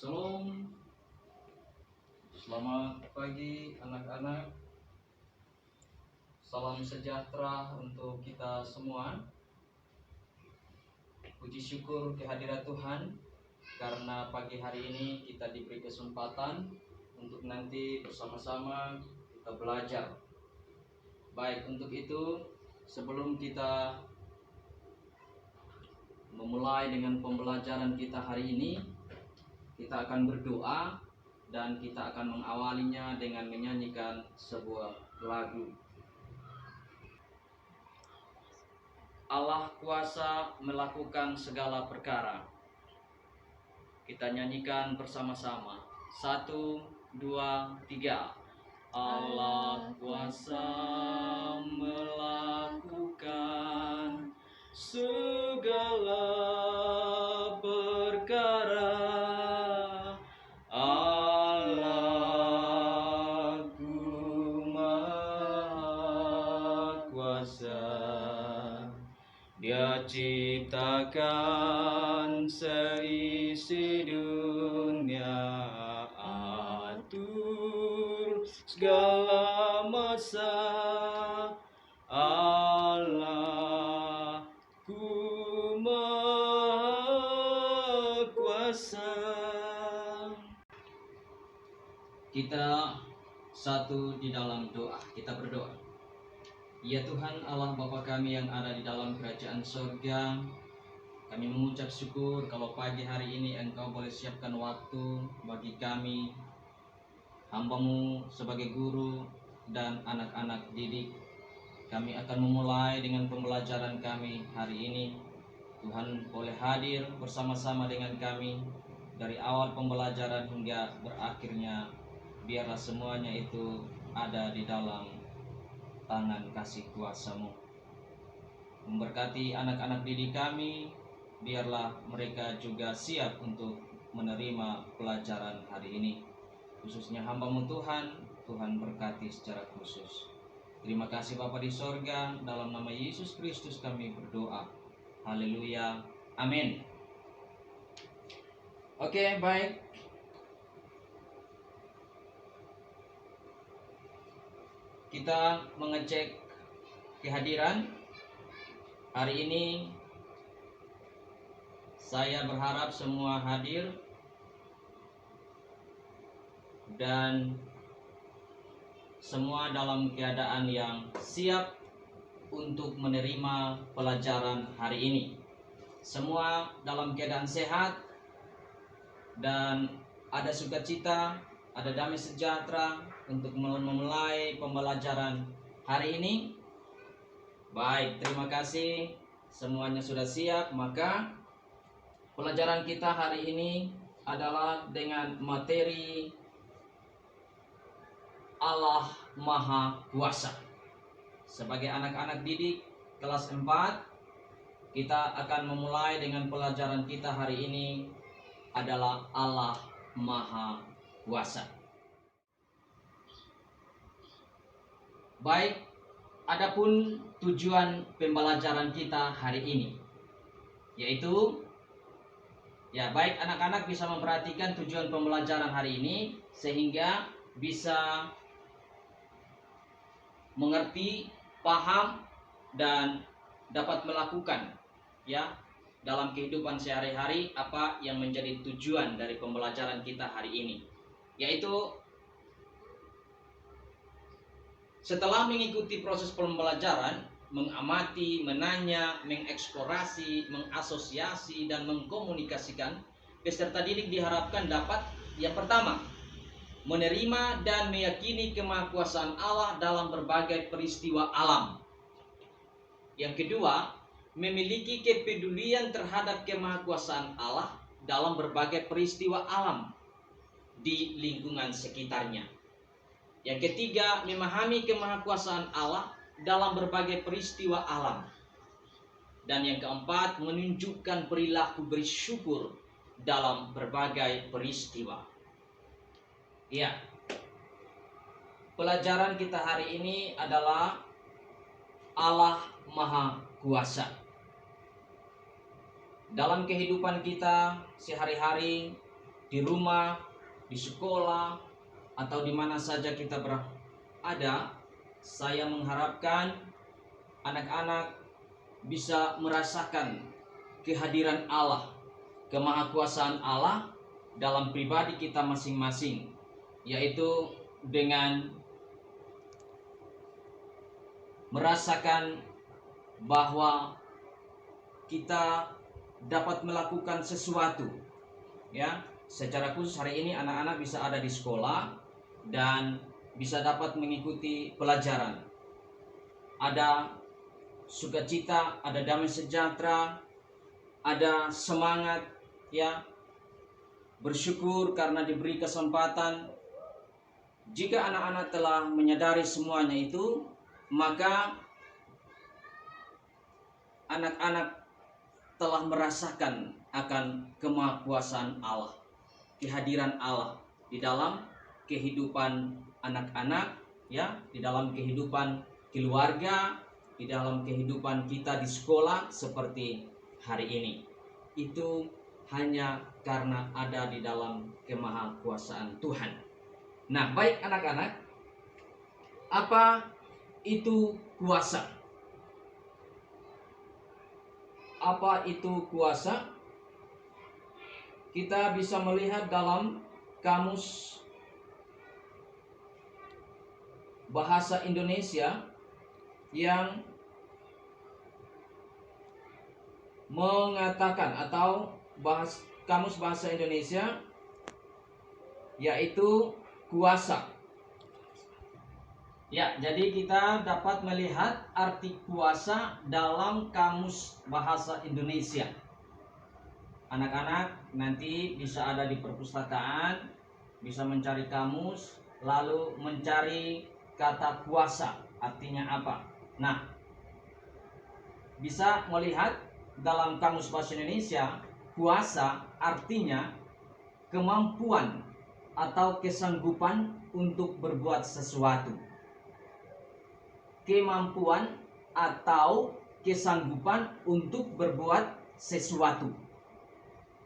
Shalom, selamat pagi anak-anak. Salam sejahtera untuk kita semua. Puji syukur kehadirat Tuhan karena pagi hari ini kita diberi kesempatan untuk nanti bersama-sama kita belajar. Baik, untuk itu sebelum kita memulai dengan pembelajaran kita hari ini, kita akan berdoa dan kita akan mengawalinya dengan menyanyikan sebuah lagu. Allah kuasa melakukan segala perkara. Kita nyanyikan bersama-sama. 1, 2, 3. Allah kuasa melakukan segala perkara. Allahku Maha Kuasa. Dia ciptakan seisi dunia, atur segala masa. Allahku Maha Kuasa. Kita satu di dalam doa, kita berdoa. Ya Tuhan Allah Bapa kami yang ada di dalam kerajaan sorga, kami mengucap syukur kalau pagi hari ini Engkau boleh siapkan waktu bagi kami, hamba-Mu sebagai guru dan anak-anak didik. Kami akan memulai dengan pembelajaran kami hari ini. Tuhan boleh hadir bersama-sama dengan kami dari awal pembelajaran hingga berakhirnya. Biarlah semuanya itu ada di dalam tangan kasih kuasa-Mu. Memberkati anak-anak didik kami, biarlah mereka juga siap untuk menerima pelajaran hari ini. Khususnya hamba-Mu Tuhan, Tuhan berkati secara khusus. Terima kasih Bapa di sorga, dalam nama Yesus Kristus kami berdoa. Haleluya, amin. Oke, baik. Kita mengecek kehadiran. Hari ini saya berharap semua hadir dan semua dalam keadaan yang siap untuk menerima pelajaran hari ini. Semua dalam keadaan sehat dan ada sukacita, ada damai sejahtera untuk memulai pembelajaran hari ini. Baik, terima kasih. Semuanya sudah siap. Maka pelajaran kita hari ini adalah dengan materi Allah Maha Kuasa. Sebagai anak-anak didik kelas 4, kita akan memulai dengan pelajaran kita hari ini adalah Allah Maha Kuasa. Baik, adapun tujuan pembelajaran kita hari ini, yaitu baik anak-anak bisa memperhatikan tujuan pembelajaran hari ini sehingga bisa mengerti, paham, dan dapat melakukan dalam kehidupan sehari-hari apa yang menjadi tujuan dari pembelajaran kita hari ini, yaitu setelah mengikuti proses pembelajaran, mengamati, menanya, mengeksplorasi, mengasosiasi, dan mengkomunikasikan, peserta didik diharapkan dapat yang pertama, menerima dan meyakini kemahakuasaan Allah dalam berbagai peristiwa alam. Yang kedua, memiliki kepedulian terhadap kemahakuasaan Allah dalam berbagai peristiwa alam di lingkungan sekitarnya. Yang ketiga, memahami kemahakuasaan Allah dalam berbagai peristiwa alam. Dan yang keempat, menunjukkan perilaku bersyukur dalam berbagai peristiwa. Pelajaran kita hari ini adalah Allah Maha Kuasa. Dalam kehidupan kita sehari-hari, di rumah, di sekolah, atau di mana saja kita berada, saya mengharapkan anak-anak bisa merasakan kehadiran Allah, kemahakuasaan Allah dalam pribadi kita masing-masing, yaitu dengan merasakan bahwa kita dapat melakukan sesuatu, ya. Secara khusus hari ini anak-anak bisa ada di sekolah dan bisa dapat mengikuti pelajaran. Ada sukacita, ada damai sejahtera, ada semangat, ya. Bersyukur karena diberi kesempatan. Jika anak-anak telah menyadari semuanya itu, maka anak-anak telah merasakan akan kemahakuasaan Allah, kehadiran Allah di dalam kehidupan anak-anak, ya, di dalam kehidupan keluarga, di dalam kehidupan kita di sekolah seperti hari ini. Itu hanya karena ada di dalam kemahakuasaan Tuhan. Nah, baik anak-anak, apa itu kuasa? Apa itu kuasa? Kita bisa melihat dalam kamus bahasa Indonesia yang mengatakan, atau kamus bahasa Indonesia, yaitu kuasa. Ya, jadi kita dapat melihat arti kuasa dalam kamus bahasa Indonesia. Anak-anak nanti bisa ada di perpustakaan, bisa mencari kamus, lalu mencari kata kuasa, artinya apa. Nah, bisa melihat dalam kamus bahasa Indonesia, kuasa artinya kemampuan atau kesanggupan untuk berbuat sesuatu. Kemampuan atau kesanggupan untuk berbuat sesuatu.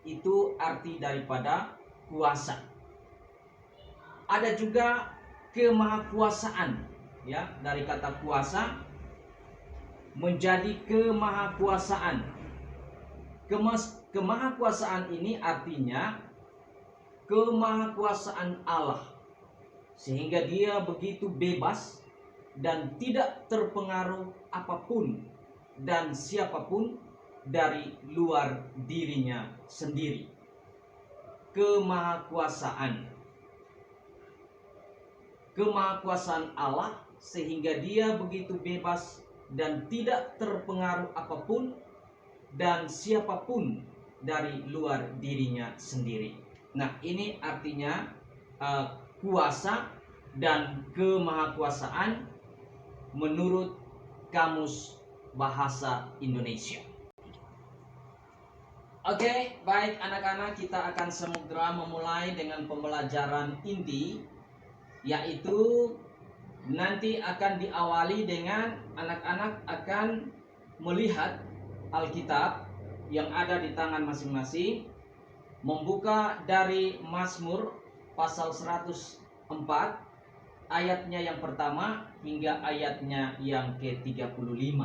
Itu arti daripada kuasa. Ada juga kemahakuasaan, ya, dari kata kuasa menjadi kemahakuasaan. Kemahakuasaan ini artinya kemahakuasaan Allah, sehingga dia begitu bebas dan tidak terpengaruh apapun dan siapapun dari luar dirinya sendiri. Kemahakuasaan Allah, sehingga dia begitu bebas dan tidak terpengaruh apapun dan siapapun dari luar dirinya sendiri. Nah, ini artinya kuasa dan kemahakuasaan menurut kamus bahasa Indonesia. Oke, baik anak-anak, kita akan segera memulai dengan pembelajaran inti, yaitu nanti akan diawali dengan anak-anak akan melihat Alkitab yang ada di tangan masing-masing, membuka dari Mazmur pasal 104 ayatnya yang pertama hingga ayatnya yang ke-35.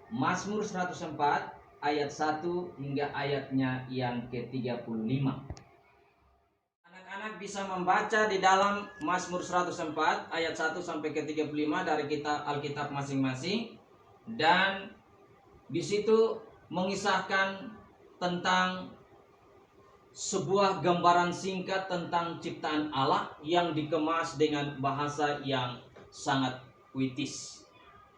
Mazmur 104 ayat 1 hingga ayatnya yang ke-35. Anak-anak bisa membaca di dalam Mazmur 104 ayat 1 sampai ke-35 dari Alkitab masing-masing, dan di situ mengisahkan tentang sebuah gambaran singkat tentang ciptaan Allah yang dikemas dengan bahasa yang sangat puitis.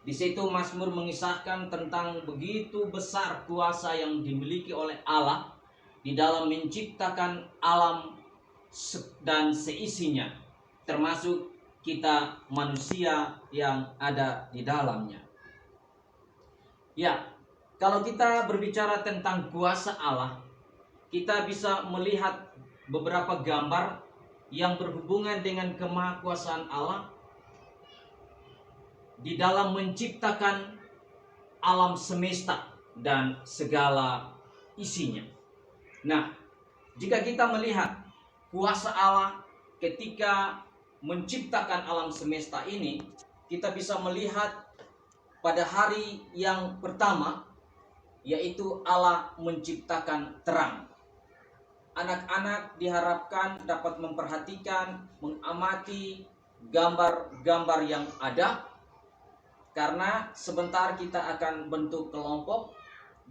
Di situ Mazmur mengisahkan tentang begitu besar kuasa yang dimiliki oleh Allah di dalam menciptakan alam dan seisinya, termasuk kita manusia yang ada di dalamnya. Ya, kalau kita berbicara tentang kuasa Allah, kita bisa melihat beberapa gambar yang berhubungan dengan kemahakuasaan Allah di dalam menciptakan alam semesta dan segala isinya. Nah, Jika kita melihat kuasa Allah ketika menciptakan alam semesta ini, kita bisa melihat pada hari yang pertama, yaitu Allah menciptakan terang. Anak-anak diharapkan dapat memperhatikan, mengamati gambar-gambar yang ada, karena sebentar kita akan bentuk kelompok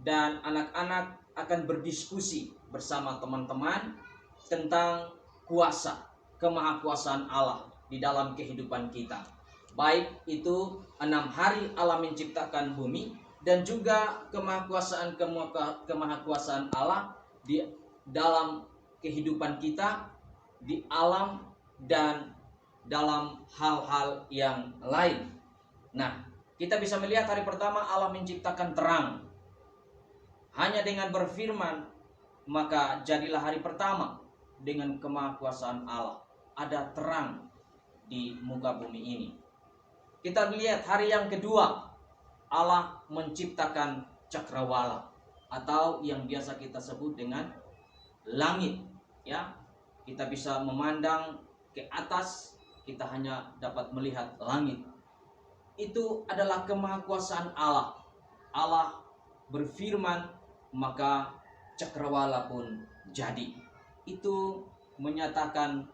dan anak-anak akan berdiskusi bersama teman-teman tentang kuasa, kemahakuasaan Allah di dalam kehidupan kita. Baik itu 6 hari Allah menciptakan bumi, dan juga kemahakuasaan Allah di dalam kehidupan kita, di alam, dan dalam hal-hal yang lain. Nah, kita bisa melihat hari pertama Allah menciptakan terang. Hanya dengan berfirman, maka jadilah hari pertama dengan kemahakuasaan Allah. Ada terang di muka bumi ini. Kita lihat hari yang kedua, Allah menciptakan cakrawala, atau yang biasa kita sebut dengan langit. Ya, kita bisa memandang ke atas, kita hanya dapat melihat langit. Itu adalah kemahakuasaan Allah. Allah berfirman, maka cakrawala pun jadi. Itu menyatakan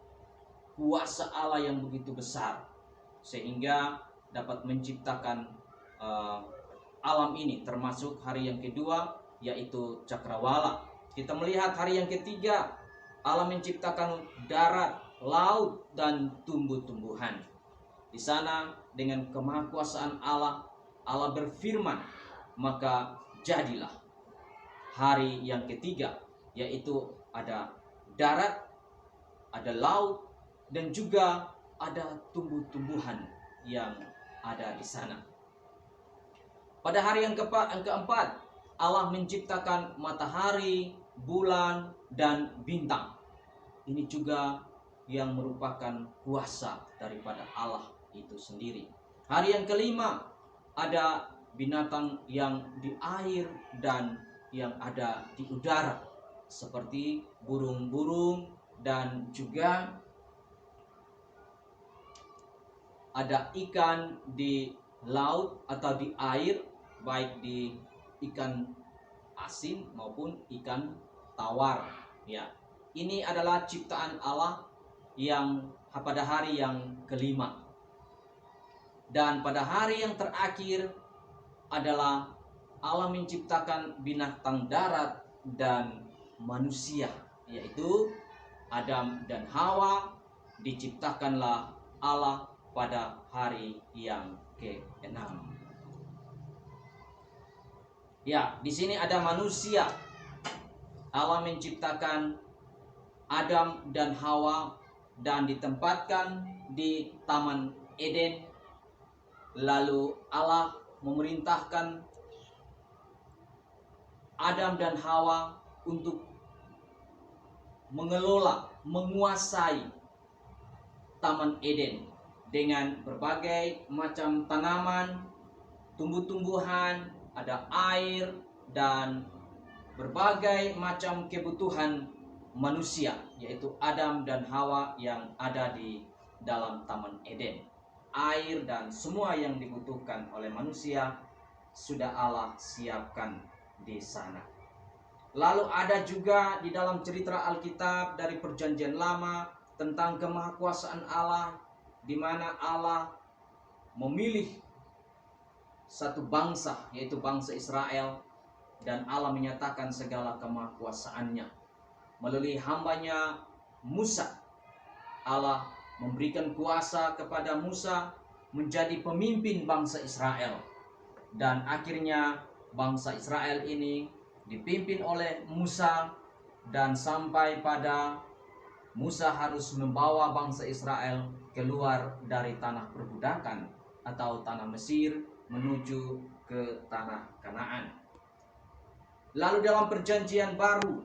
kuasa Allah yang begitu besar, sehingga dapat menciptakan alam ini, termasuk hari yang kedua, yaitu cakrawala. Kita melihat hari yang ketiga, Allah menciptakan darat, laut, dan tumbuh-tumbuhan. Di sana dengan kemahakuasaan Allah, Allah berfirman, maka jadilah. Hari yang ketiga, yaitu ada darat, ada laut, dan juga ada tumbuh-tumbuhan yang ada di sana. Pada hari yang keempat, Allah menciptakan matahari, bulan, dan bintang. Ini juga yang merupakan kuasa daripada Allah itu sendiri. Hari yang kelima, ada binatang yang di air dan yang ada di udara, seperti burung-burung, dan juga ada ikan di laut atau di air, baik di ikan asin maupun ikan tawar. Ya, ini adalah ciptaan Allah yang pada hari yang kelima. Dan pada hari yang terakhir adalah Allah menciptakan binatang darat dan manusia, yaitu Adam dan Hawa. Diciptakanlah Allah pada hari yang ke-6. Ya, di sini ada manusia. Allah menciptakan Adam dan Hawa dan ditempatkan di Taman Eden. Lalu Allah memerintahkan Adam dan Hawa untuk mengelola, menguasai Taman Eden dengan berbagai macam tanaman, tumbuh-tumbuhan, ada air, dan berbagai macam kebutuhan manusia, yaitu Adam dan Hawa yang ada di dalam Taman Eden. Air dan semua yang dibutuhkan oleh manusia sudah Allah siapkan di sana. Lalu ada juga di dalam cerita Alkitab dari Perjanjian Lama tentang kemahakuasaan Allah, di mana Allah memilih satu bangsa, yaitu bangsa Israel, dan Allah menyatakan segala kemahakuasaannya melalui hambanya Musa. Allah memberikan kuasa kepada Musa menjadi pemimpin bangsa Israel, dan akhirnya bangsa Israel ini dipimpin oleh Musa, dan sampai pada Musa harus membawa bangsa Israel keluar dari tanah perbudakan atau tanah Mesir menuju ke tanah Kanaan. Lalu dalam Perjanjian Baru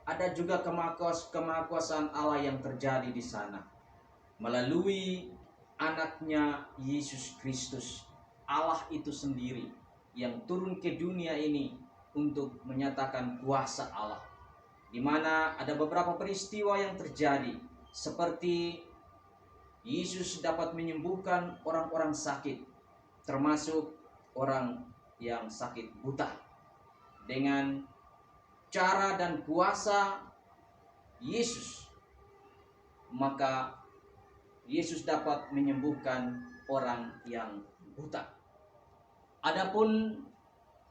ada juga kemahakuasaan Allah yang terjadi di sana melalui anaknya Yesus Kristus. Allah itu sendiri yang turun ke dunia ini untuk menyatakan kuasa Allah. di mana ada beberapa peristiwa yang terjadi, seperti Yesus dapat menyembuhkan orang-orang sakit, termasuk orang yang sakit buta, dengan cara dan kuasa Yesus. Maka Yesus dapat menyembuhkan orang yang buta. Adapun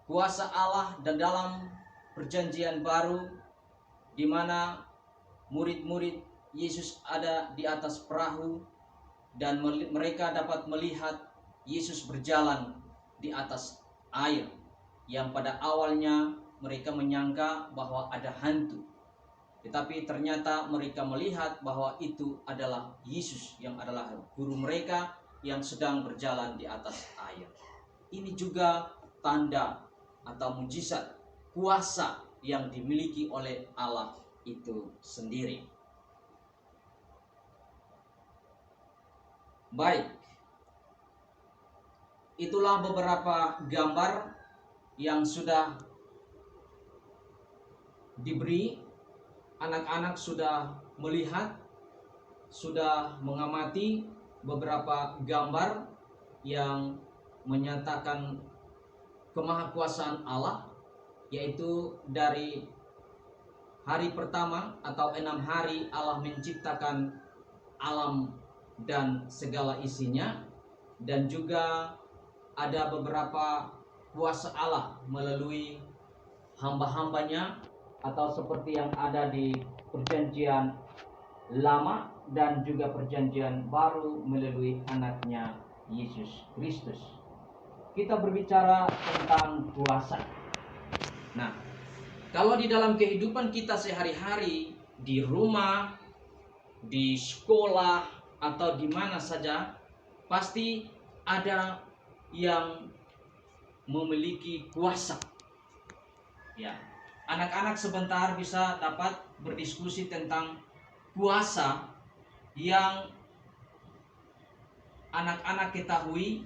kuasa Allah dan dalam perjanjian baru, di mana murid-murid Yesus ada di atas perahu dan mereka dapat melihat Yesus berjalan di atas air, yang pada awalnya mereka menyangka bahwa ada hantu, tetapi ternyata mereka melihat bahwa itu adalah Yesus yang adalah guru mereka yang sedang berjalan di atas air. Ini juga tanda atau mujizat kuasa yang dimiliki oleh Allah itu sendiri. Baik, itulah beberapa gambar yang sudah diberi. Anak-anak sudah melihat, sudah mengamati beberapa gambar yang menyatakan kemahakuasaan Allah, yaitu dari hari pertama atau 6 hari Allah menciptakan alam dan segala isinya, dan juga ada beberapa kuasa Allah melalui hamba-hambanya, atau seperti yang ada di perjanjian lama dan juga perjanjian baru melalui anaknya Yesus Kristus. Kita berbicara tentang kuasa. Nah, kalau di dalam kehidupan kita sehari-hari, di rumah, di sekolah, atau di mana saja, pasti ada yang memiliki kuasa. Ya, anak-anak sebentar bisa dapat berdiskusi tentang kuasa yang anak-anak ketahui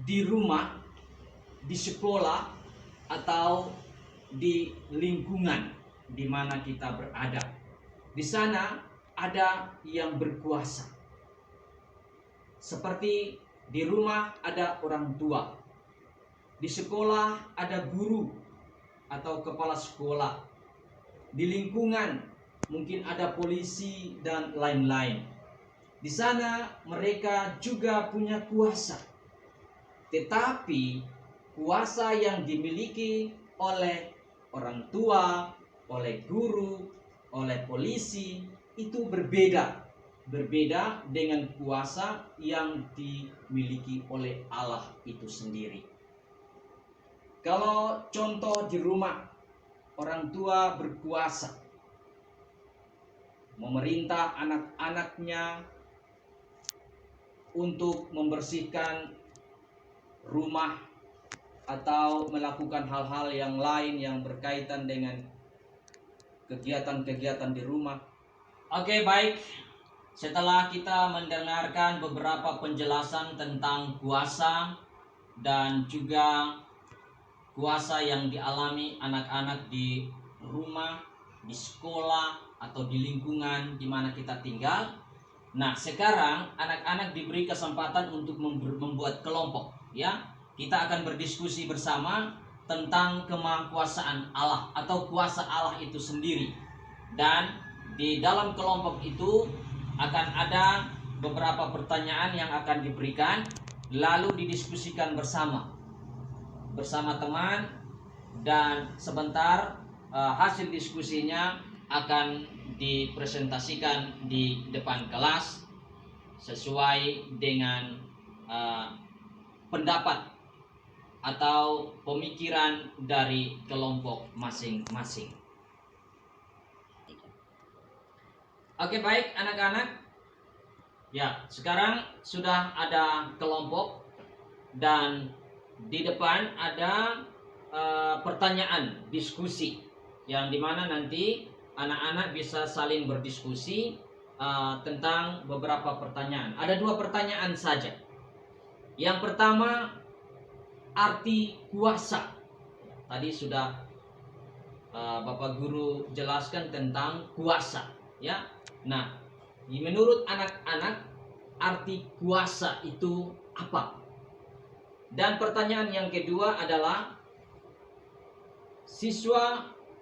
di rumah, di sekolah, atau di lingkungan di mana kita berada. Di sana ada yang berkuasa. Seperti di rumah ada orang tua, di sekolah ada guru atau kepala sekolah, di lingkungan mungkin ada polisi dan lain-lain. Di sana mereka juga punya kuasa. Tetapi kuasa yang dimiliki oleh orang tua, oleh guru, oleh polisi itu berbeda dengan kuasa yang dimiliki oleh Allah itu sendiri. Kalau contoh di rumah, orang tua berkuasa memerintah anak-anaknya untuk membersihkan rumah atau melakukan hal-hal yang lain yang berkaitan dengan kegiatan-kegiatan di rumah. Oke, baik. Setelah kita mendengarkan beberapa penjelasan tentang kuasa dan juga kuasa yang dialami anak-anak di rumah, di sekolah, atau di lingkungan di mana kita tinggal. Nah, sekarang anak-anak diberi kesempatan untuk membuat kelompok, ya. Kita akan berdiskusi bersama tentang kemahakuasaan Allah atau kuasa Allah itu sendiri. Dan di dalam kelompok itu akan ada beberapa pertanyaan yang akan diberikan, lalu didiskusikan bersama teman, dan sebentar hasil diskusinya akan dipresentasikan di depan kelas sesuai dengan pendapat atau pemikiran dari kelompok masing-masing. Oke, baik anak-anak. Ya, sekarang sudah ada kelompok dan di depan ada pertanyaan diskusi yang dimana nanti anak-anak bisa saling berdiskusi tentang beberapa pertanyaan. Ada 2 pertanyaan saja. Yang pertama, arti kuasa. Tadi sudah Bapak Guru jelaskan tentang kuasa, ya. Nah, menurut anak-anak arti kuasa itu apa? Dan pertanyaan yang kedua adalah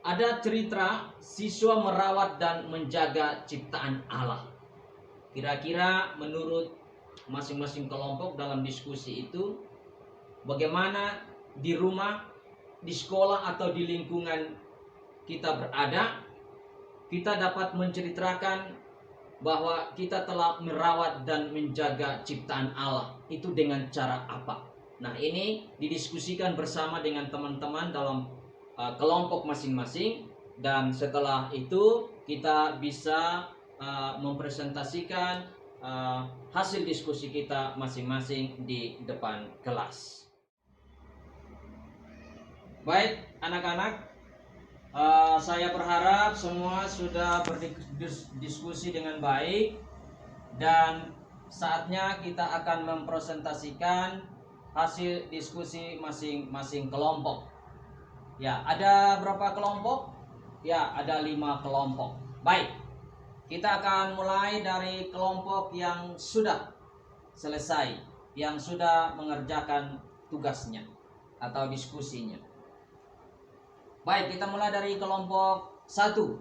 ada cerita siswa merawat dan menjaga ciptaan Allah. Kira-kira menurut masing-masing kelompok dalam diskusi itu, bagaimana di rumah, di sekolah, atau di lingkungan kita berada, kita dapat menceritakan bahwa kita telah merawat dan menjaga ciptaan Allah itu dengan cara apa? Nah, ini didiskusikan bersama dengan teman-teman dalam kelompok masing-masing, dan setelah itu kita bisa mempresentasikan hasil diskusi kita masing-masing di depan kelas. Baik, anak-anak, saya berharap semua sudah berdiskusi dengan baik, dan saatnya kita akan mempresentasikan hasil diskusi masing-masing kelompok. Ya, ada berapa kelompok? Ya, ada 5 kelompok. Baik, kita akan mulai dari kelompok yang sudah selesai, yang sudah mengerjakan tugasnya atau diskusinya. Baik, kita mulai dari kelompok 1.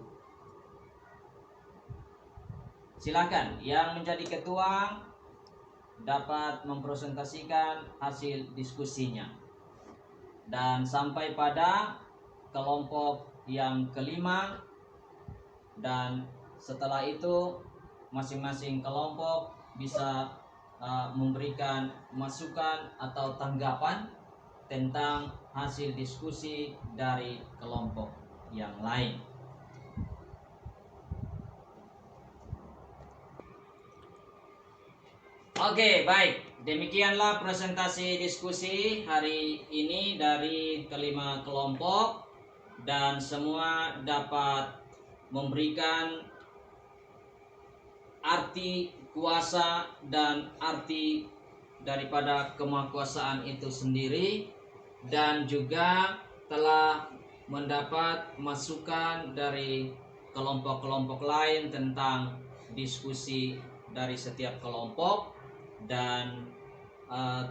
Silakan, yang menjadi ketua dapat mempresentasikan hasil diskusinya. Dan sampai pada kelompok yang kelima, dan setelah itu masing-masing kelompok bisa memberikan masukan atau tanggapan tentang hasil diskusi dari kelompok yang lain. Oke, baik. Demikianlah presentasi diskusi hari ini dari kelima kelompok, dan semua dapat memberikan arti kuasa dan arti daripada kemahakuasaan itu sendiri, dan juga telah mendapat masukan dari kelompok-kelompok lain tentang diskusi dari setiap kelompok. Dan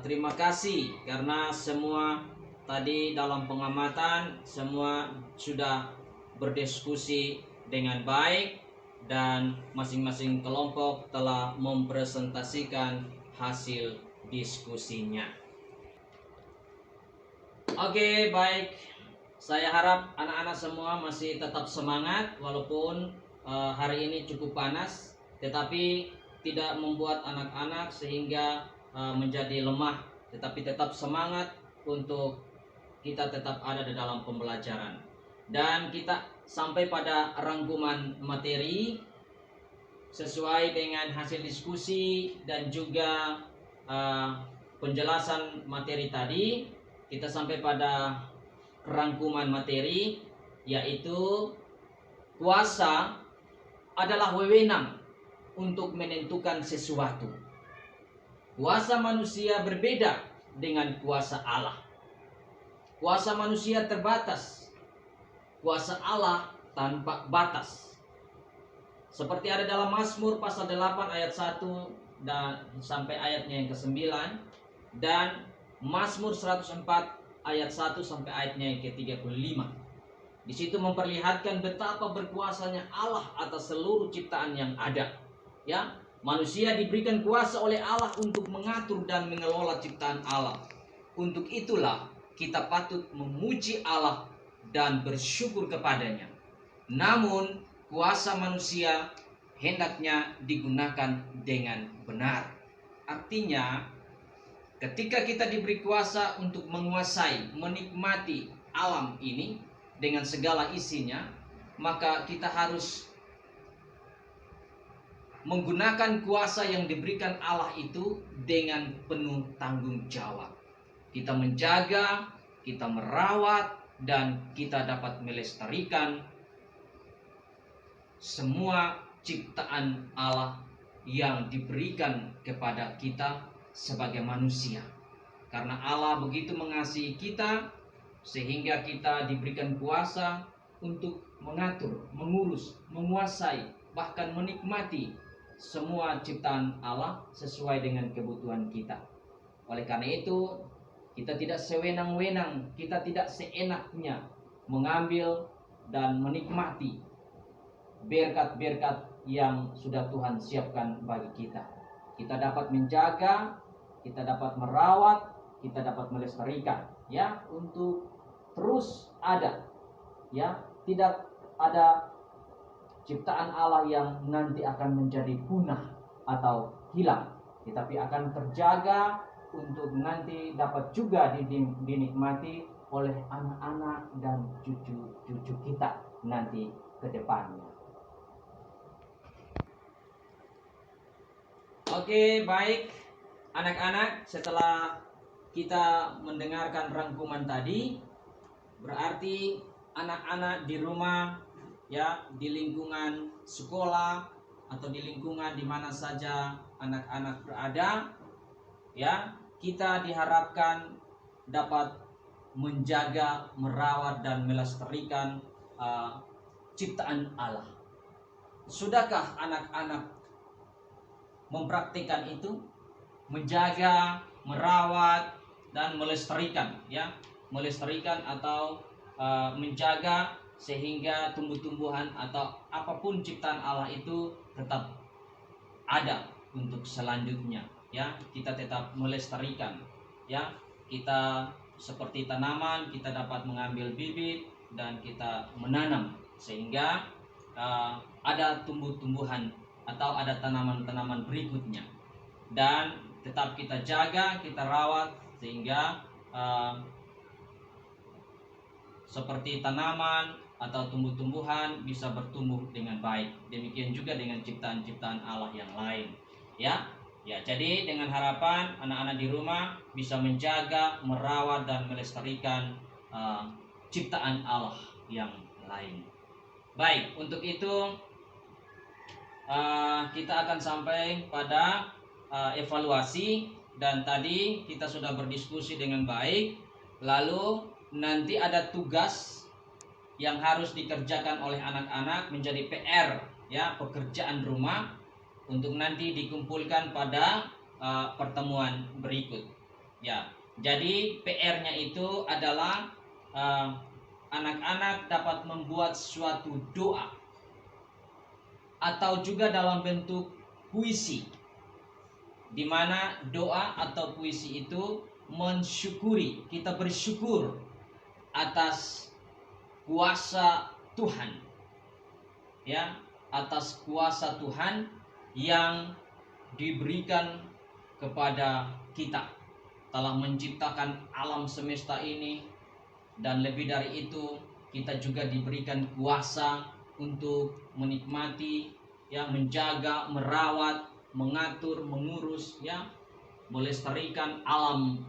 terima kasih karena semua tadi dalam pengamatan semua sudah berdiskusi dengan baik, dan masing-masing kelompok telah mempresentasikan hasil diskusinya. Oke, baik. Saya harap anak-anak semua masih tetap semangat walaupun hari ini cukup panas, tetapi tidak membuat anak-anak sehingga menjadi lemah, tetapi tetap semangat untuk kita tetap ada di dalam pembelajaran. Dan kita sampai pada rangkuman materi sesuai dengan hasil diskusi dan juga penjelasan materi tadi. Kita sampai pada rangkuman materi, yaitu kuasa adalah wewenang untuk menentukan sesuatu. Kuasa manusia berbeda dengan kuasa Allah. Kuasa manusia terbatas, kuasa Allah tanpa batas. Seperti ada dalam Mazmur pasal 8 ayat 1 dan sampai ayatnya yang ke-9, dan Mazmur 104 ayat 1 sampai ayatnya yang ke-35. Di situ memperlihatkan betapa berkuasanya Allah atas seluruh ciptaan yang ada. Ya, manusia diberikan kuasa oleh Allah untuk mengatur dan mengelola ciptaan Allah. Untuk itulah kita patut memuji Allah dan bersyukur kepadanya. Namun kuasa manusia hendaknya digunakan dengan benar. Artinya, ketika kita diberi kuasa untuk menguasai, menikmati alam ini dengan segala isinya, maka kita harus menggunakan kuasa yang diberikan Allah itu dengan penuh tanggung jawab. Kita menjaga, kita merawat, dan kita dapat melestarikan semua ciptaan Allah yang diberikan kepada kita sebagai manusia. Karena Allah begitu mengasihi kita sehingga kita diberikan kuasa untuk mengatur, mengurus, menguasai, bahkan menikmati semua ciptaan Allah sesuai dengan kebutuhan kita. Oleh karena itu, kita tidak sewenang-wenang, kita tidak seenaknya mengambil dan menikmati berkat-berkat yang sudah Tuhan siapkan bagi kita. Kita dapat menjaga, kita dapat merawat, kita dapat melestarikan, ya, untuk terus ada, ya, tidak ada ciptaan Allah yang nanti akan menjadi punah atau hilang, tetapi akan terjaga untuk nanti dapat juga dinikmati oleh anak-anak dan cucu-cucu kita nanti ke depannya. Oke, baik anak-anak, setelah kita mendengarkan rangkuman tadi, berarti anak-anak di rumah, ya, di lingkungan sekolah atau di lingkungan di mana saja anak-anak berada, ya, kita diharapkan dapat menjaga, merawat dan melestarikan ciptaan Allah. Sudahkah anak-anak mempraktikkan itu, menjaga, merawat dan melestarikan, ya, melestarikan atau menjaga sehingga tumbuh-tumbuhan atau apapun ciptaan Allah itu tetap ada untuk selanjutnya, ya, kita tetap melestarikan, ya, kita seperti tanaman, kita dapat mengambil bibit dan kita menanam sehingga ada tumbuh-tumbuhan atau ada tanaman-tanaman berikutnya, dan tetap kita jaga, kita rawat sehingga seperti tanaman atau tumbuh-tumbuhan bisa bertumbuh dengan baik. Demikian juga dengan ciptaan-ciptaan Allah yang lain, ya. Ya, jadi dengan harapan anak-anak di rumah bisa menjaga, merawat dan melestarikan ciptaan Allah yang lain. Baik, untuk itu kita akan sampai pada evaluasi, dan tadi kita sudah berdiskusi dengan baik. Lalu nanti ada tugas yang harus dikerjakan oleh anak-anak menjadi PR, ya, pekerjaan rumah untuk nanti dikumpulkan pada pertemuan berikut, ya. Jadi PR-nya itu adalah anak-anak dapat membuat suatu doa atau juga dalam bentuk puisi, di mana doa atau puisi itu mensyukuri, kita bersyukur atas kuasa Tuhan, ya, atas kuasa Tuhan yang diberikan kepada kita, telah menciptakan alam semesta ini, dan lebih dari itu kita juga diberikan kuasa untuk menikmati, ya, menjaga, merawat, mengatur, mengurus, ya, melestarikan alam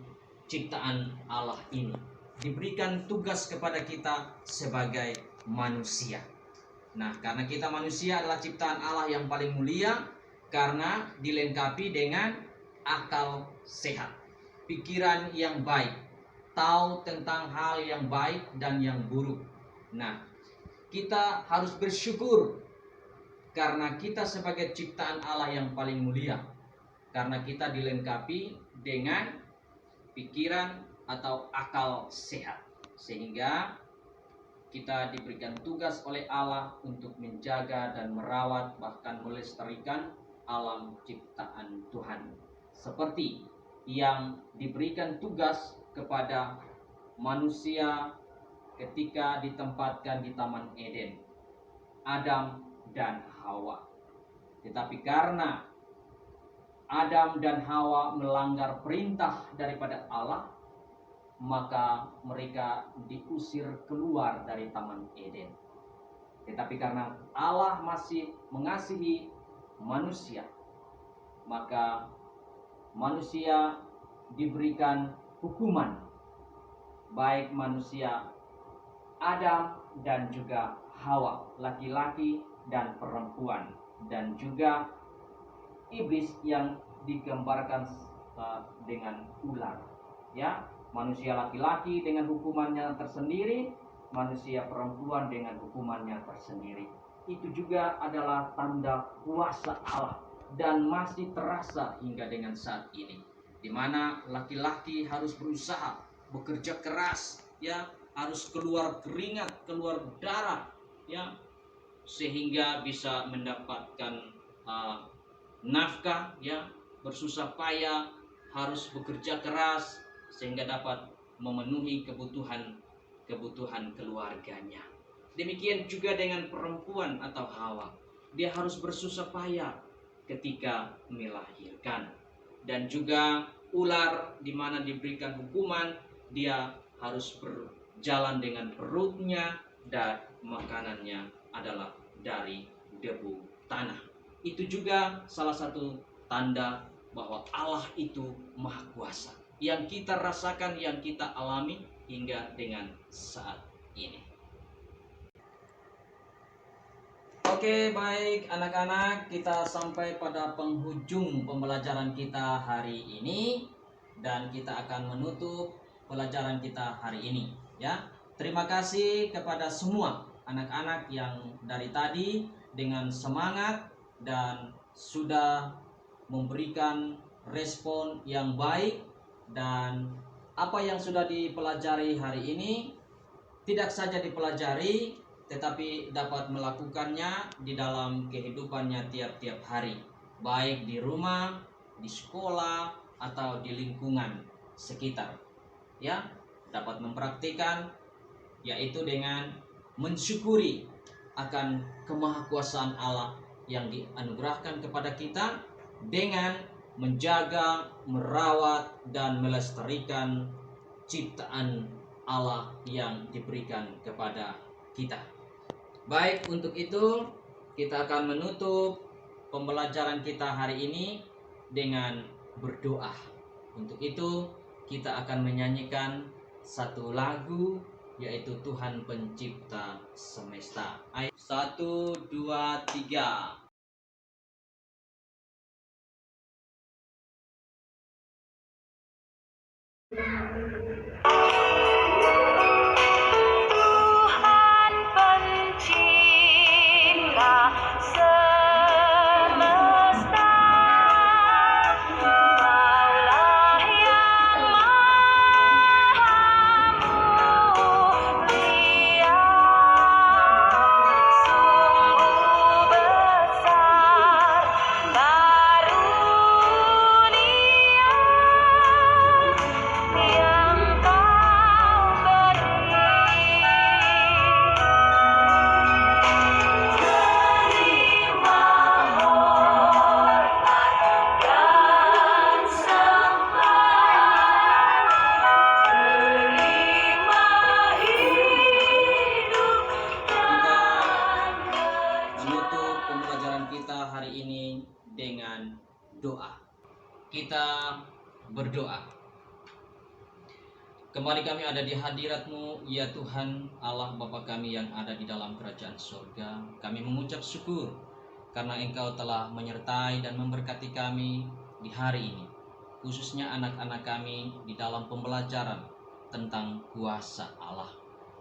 ciptaan Allah ini. Diberikan tugas kepada kita sebagai manusia. Nah, karena kita manusia adalah ciptaan Allah yang paling mulia, karena dilengkapi dengan akal sehat, pikiran yang baik, tahu tentang hal yang baik dan yang buruk. Nah, kita harus bersyukur karena kita sebagai ciptaan Allah yang paling mulia, karena kita dilengkapi dengan pikiran atau akal sehat, sehingga kita diberikan tugas oleh Allah untuk menjaga dan merawat bahkan melestarikan alam ciptaan Tuhan, seperti yang diberikan tugas kepada manusia ketika ditempatkan di Taman Eden, Adam dan Hawa. Tetapi karena Adam dan Hawa melanggar perintah daripada Allah, maka mereka diusir keluar dari Taman Eden. Tetapi karena Allah masih mengasihi manusia, maka manusia diberikan hukuman, baik manusia Adam dan juga Hawa, laki-laki dan perempuan, dan juga iblis yang digambarkan dengan ular, ya. Manusia laki-laki dengan hukumannya tersendiri, manusia perempuan dengan hukumannya tersendiri. Itu juga adalah tanda kuasa Allah dan masih terasa hingga dengan saat ini, di mana laki-laki harus berusaha bekerja keras, ya, harus keluar keringat, keluar darah, ya, sehingga bisa mendapatkan nafkah, ya, bersusah payah, harus bekerja keras sehingga dapat memenuhi kebutuhan keluarganya. Demikian juga dengan perempuan atau Hawa. Dia harus bersusah payah ketika melahirkan. Dan juga ular di mana diberikan hukuman, dia harus berjalan dengan perutnya dan makanannya adalah dari debu tanah. Itu juga salah satu tanda bahwa Allah itu Maha Kuasa, yang kita rasakan, yang kita alami hingga dengan saat ini. Oke, baik anak-anak, kita sampai pada penghujung pembelajaran kita hari ini dan kita akan menutup pelajaran kita hari ini, ya. Terima kasih kepada semua anak-anak yang dari tadi dengan semangat dan sudah memberikan respon yang baik, dan apa yang sudah dipelajari hari ini tidak saja dipelajari tetapi dapat melakukannya di dalam kehidupannya tiap-tiap hari, baik di rumah, di sekolah, atau di lingkungan sekitar. Ya, dapat mempraktikkan, yaitu dengan mensyukuri akan kemahakuasaan Allah yang dianugerahkan kepada kita dengan menjaga, merawat, dan melestarikan ciptaan Allah yang diberikan kepada kita. Baik, untuk itu kita akan menutup pembelajaran kita hari ini dengan berdoa. Untuk itu kita akan menyanyikan satu lagu, yaitu Tuhan Pencipta Semesta. 1, 2, 3. Kita berdoa. Kembali kami ada di hadirat-Mu, ya Tuhan Allah Bapa kami yang ada di dalam kerajaan surga. Kami mengucap syukur karena Engkau telah menyertai dan memberkati kami di hari ini, khususnya anak-anak kami di dalam pembelajaran tentang kuasa Allah.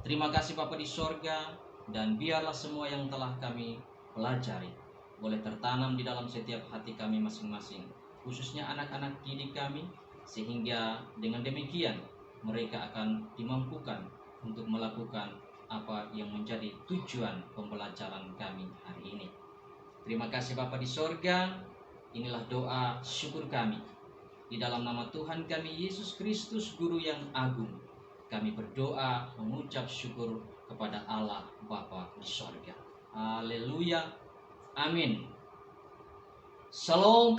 Terima kasih Bapa di surga, dan biarlah semua yang telah kami pelajari boleh tertanam di dalam setiap hati kami masing-masing, khususnya anak-anak didik kami, sehingga dengan demikian mereka akan dimampukan untuk melakukan apa yang menjadi tujuan pembelajaran kami hari ini. Terima kasih Bapa di sorga. Inilah doa syukur kami di dalam nama Tuhan kami Yesus Kristus, Guru yang agung. Kami berdoa mengucap syukur kepada Allah Bapa di sorga. Haleluya. Amin. Shalom.